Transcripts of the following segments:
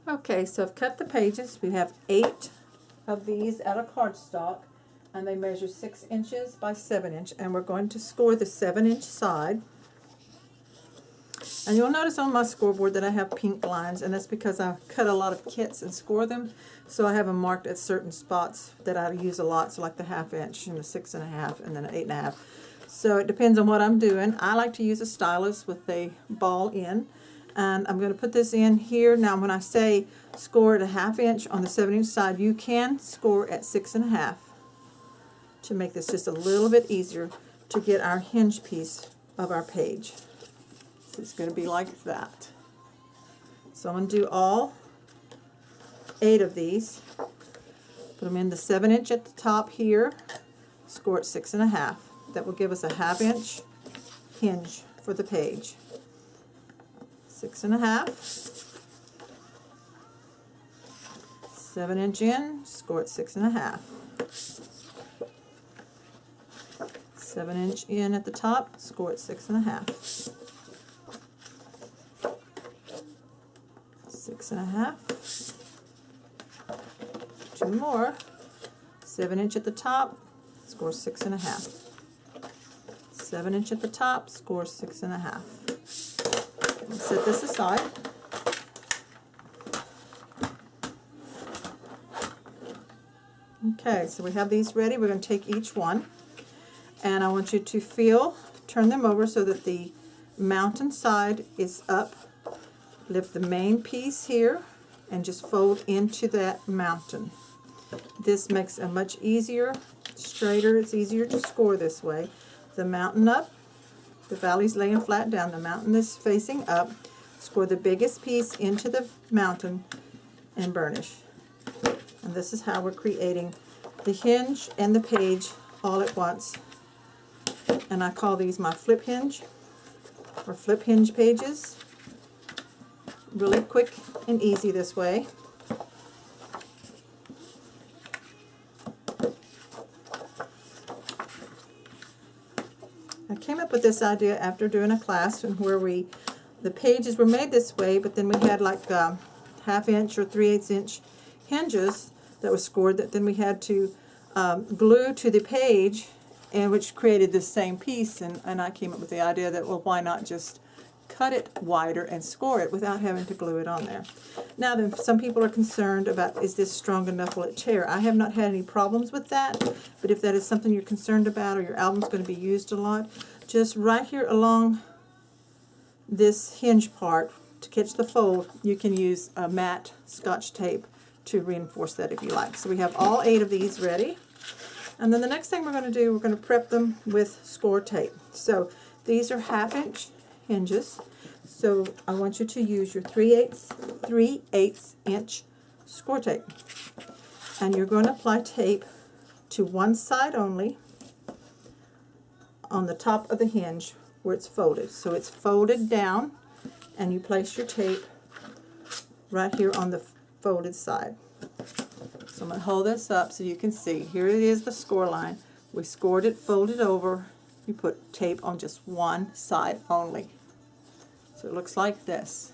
Okay, so I've cut the pages. We have 8 of these out of cardstock, and they measure 6 inches by 7 inch, and we're going to score the 7-inch side. And you'll notice on my scoreboard that I have pink lines, and that's because I cut a lot of kits and score them, so I have them marked at certain spots that I use a lot, so like the 1/2 inch and the 6.5 and then an 8.5. So it depends on what I'm doing. I like to use a stylus with a ball in, and I'm going to put this in here. Now when I say score at a 1/2 inch on the 7-inch side, you can score at 6.5 to make this just a little bit easier to get our hinge piece of our page. So it's going to be like that. So I'm going to do all 8 of these. Put them in the 7-inch at the top here, score at 6.5. That will give us a 1/2 inch hinge for the page. 6.5. 7-inch in, score at 6.5. 7-inch in at the top, score at 6.5. 6.5. 2 more. 7-inch at the top, score 6.5. 7-inch at the top, score 6.5. Set this aside. Okay, so we have these ready. We're going to take each one, and I want you to turn them over so that the mountain side is up. Lift the main piece here and just fold into that mountain. This makes it much easier, straighter. It's easier to score this way. The mountain up, the valley's laying flat down, the mountain is facing up. Score the biggest piece into the mountain and burnish. And this is how we're creating the hinge and the page all at once. And I call these my flip hinge or flip hinge pages. Really quick and easy this way. I came up with this idea after doing a class where the pages were made this way, but then we had like 1/2 inch or 3/8 inch hinges that was scored that then we had to glue to the page, and which created this same piece. And I came up with the idea that, well, why not just cut it wider and score it without having to glue it on there. Now then, some people are concerned about, is this strong enough, will it tear? I have not had any problems with that, but if that is something you're concerned about, or your album's going to be used a lot, just right here along this hinge part to catch the fold, you can use a matte Scotch tape to reinforce that if you like. So we have all 8 of these ready, and then the next thing we're going to do, we're going to prep them with score tape. So these are 1/2 inch hinges, so I want you to use your 3/8 inch score tape, and you're going to apply tape to one side only on the top of the hinge where it's folded. So it's folded down, and you place your tape right here on the folded side. So I'm going to hold this up so you can see. Here it is, the score line. We scored it, folded over. You put tape on just one side only. So it looks like this.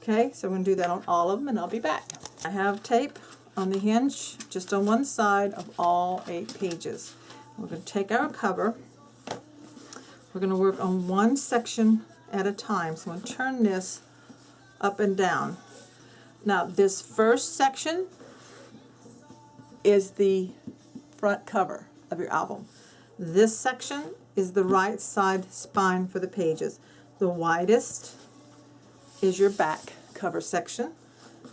Okay, so we're going to do that on all of them, and I'll be back. I have tape on the hinge just on one side of all 8 pages. We're going to take our cover. We're going to work on one section at a time. So I'm going to turn this up and down. Now this first section is the front cover of your album. This section is the right side spine for the pages. The widest is your back cover section.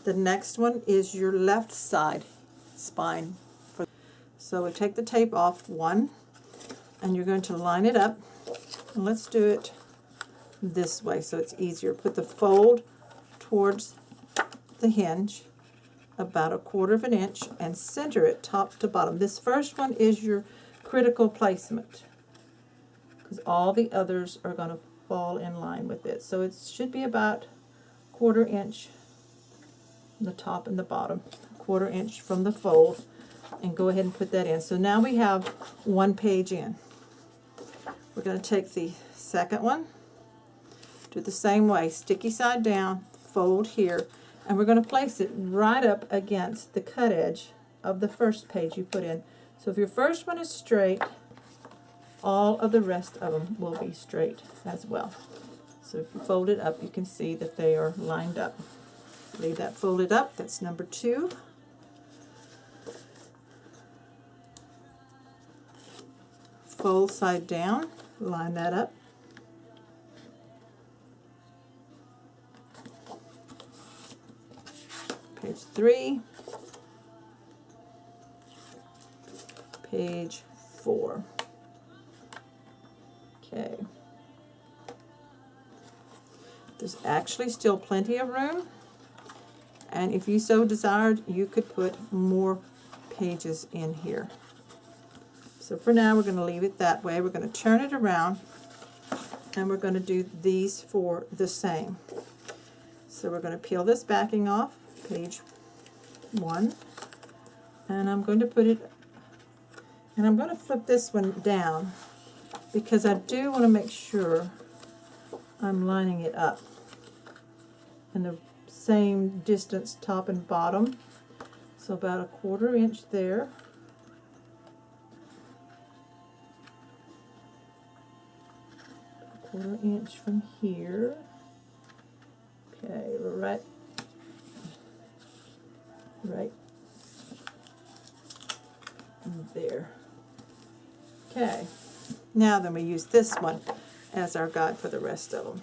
The next one is your left side spine. So we take the tape off one, and you're going to line it up. And let's do it this way so it's easier. Put the fold towards the hinge about 1/4 inch and center it top to bottom. This first one is your critical placement because all the others are going to fall in line with it. So it should be about 1/4 inch from the top and the bottom, 1/4 inch from the fold, and go ahead and put that in. So now we have one page in. We're going to take the second one, do it the same way, sticky side down, fold here, And we're going to place it right up against the cut edge of the first page you put in. So if your first one is straight, all of the rest of them will be straight as well. So if you fold it up, you can see that they are lined up. Leave that folded up. That's number 2. Fold side down, line that up. Page 3, page 4. Okay. There's actually still plenty of room, and if you so desired, you could put more pages in here. So for now, we're going to leave it that way. We're going to turn it around, and we're going to do these 4 the same. So we're going to peel this backing off, page 1, and I'm going to put it, and I'm going to flip this one down because I do want to make sure I'm lining it up in the same distance top and bottom. So about a 1/4 inch there. A 1/4 inch from here. Okay, right there. Okay, now then we use this one as our guide for the rest of them.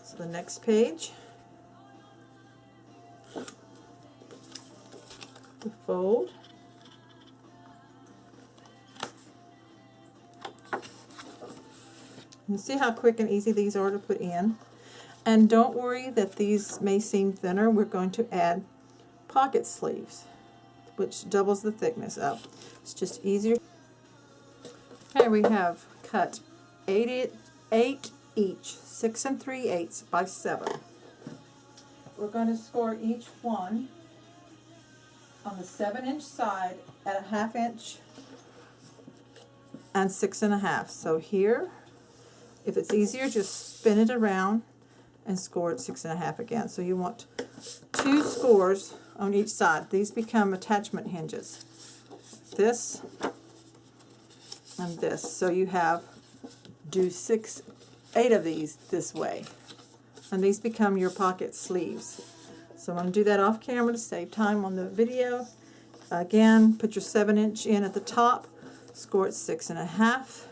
So the next page, the fold, you see how quick and easy these are to put in. And don't worry that these may seem thinner. We're going to add pocket sleeves, which doubles the thickness up. It's just easier. Here we have cut 8 each, 6 3/8 by 7. We're going to score each one on the 7-inch side at a 1/2 inch and 6 1/2. So here, if it's easier, just spin it around and score at 6 1/2 again. So you want 2 scores on each side. These become attachment hinges. This and this. So you have do 8 of these this way. And these become your pocket sleeves. So I'm going to do that off camera to save time on the video. Again, put your 7-inch in at the top, score at 6 1/2,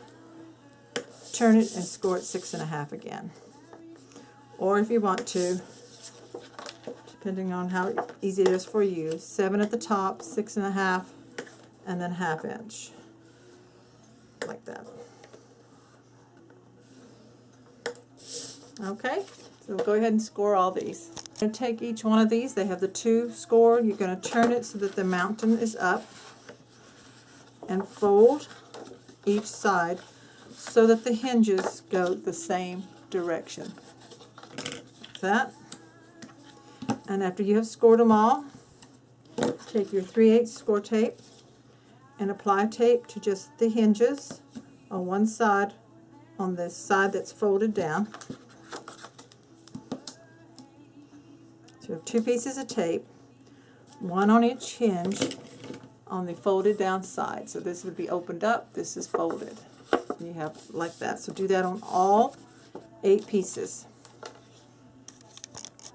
turn it and score at 6 1/2 again. Or if you want to, depending on how easy it is for you, 7 at the top, 6 1/2, and then 1/2 inch, like that. Okay, so we'll go ahead and score all these. I'm going to take each one of these. They have the 2 scored. You're going to turn it so that the mountain is up and fold each side so that the hinges go the same direction. That. And after you have scored them all, take your 3/8 score tape and apply tape to just the hinges on one side, on the side that's folded down. So you have 2 pieces of tape, one on each hinge on the folded down side. So this would be opened up, this is folded. You have like that. So do that on all 8 pieces.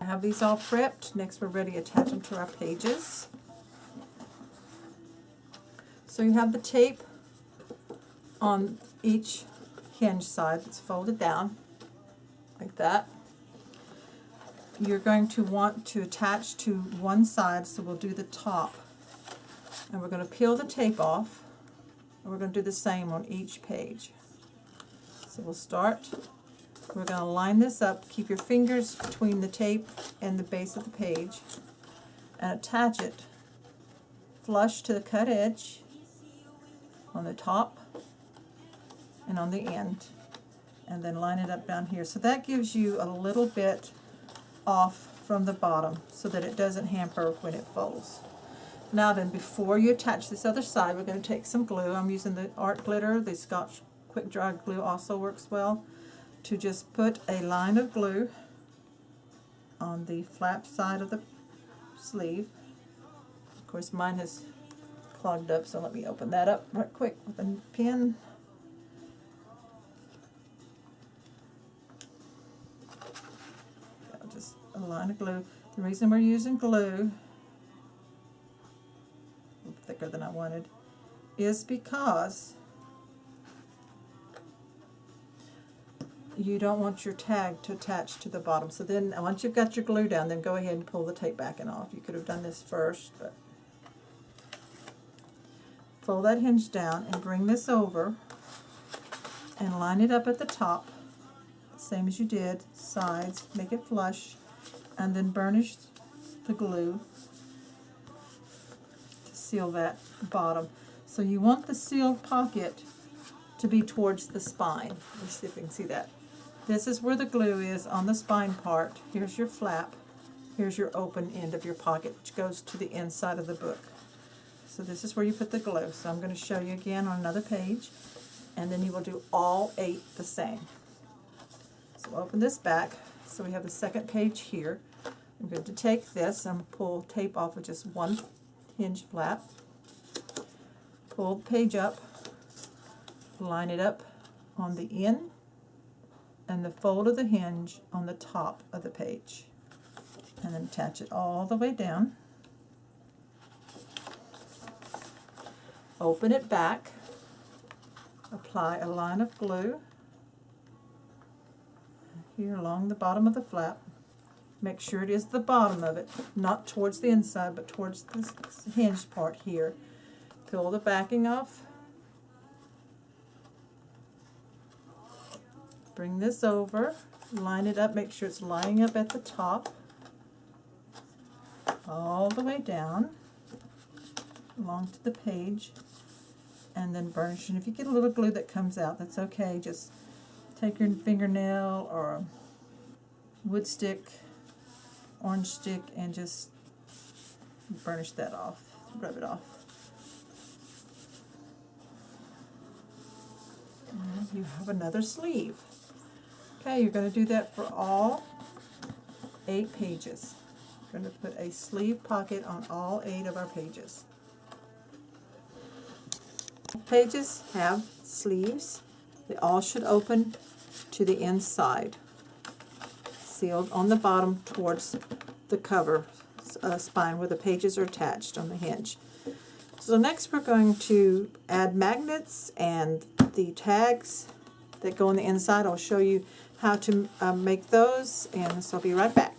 I have these all prepped. Next we're ready to attach them to our pages. So you have the tape on each hinge side that's folded down, like that. You're going to want to attach to one side, so we'll do the top. And we're going to peel the tape off, and we're going to do the same on each page. So we'll start. We're going to line this up. Keep your fingers between the tape and the base of the page, and attach it flush to the cut edge on the top and on the end, and then line it up down here. So that gives you a little bit off from the bottom so that it doesn't hamper when it folds. Now then, before you attach this other side, we're going to take some glue. I'm using the art glitter. The Scotch quick dry glue also works well. To just put a line of glue on the flap side of the sleeve. Of course, mine has clogged up, so let me open that up right quick with a pen. Just a line of glue. The reason we're using glue, a little thicker than I wanted, is because you don't want your tag to attach to the bottom. So then once you've got your glue down, then go ahead and pull the tape back and off. You could have done this first, but fold that hinge down and bring this over and line it up at the top, same as you did, sides, make it flush, and then burnish the glue to seal that bottom. So you want the sealed pocket to be towards the spine. Let's see if you can see that. This is where the glue is on the spine part. Here's your flap. Here's your open end of your pocket, which goes to the inside of the book. So this is where you put the glue. So I'm going to show you again on another page, and then you will do all 8 the same. So open this back. So we have the second page here. I'm going to take this and pull tape off of just one hinge flap. Pull the page up, line it up on the end and the fold of the hinge on the top of the page, and then attach it all the way down. Open it back, apply a line of glue here along the bottom of the flap. Make sure it is the bottom of it, not towards the inside, but towards this hinge part here. Peel the backing off. Bring this over, line it up, make sure it's lining up at the top, all the way down, along to the page, and then burnish. And if you get a little glue that comes out, that's okay. Just take your fingernail or a wood stick, orange stick, and just burnish that off, rub it off. And you have another sleeve. Okay, you're going to do that for all 8 pages. We're going to put a sleeve pocket on all 8 of our pages. Pages have sleeves. They all should open to the inside, sealed on the bottom towards the cover spine where the pages are attached on the hinge. So next we're going to add magnets and the tags that go on the inside. I'll show you how to make those, and so I'll be right back.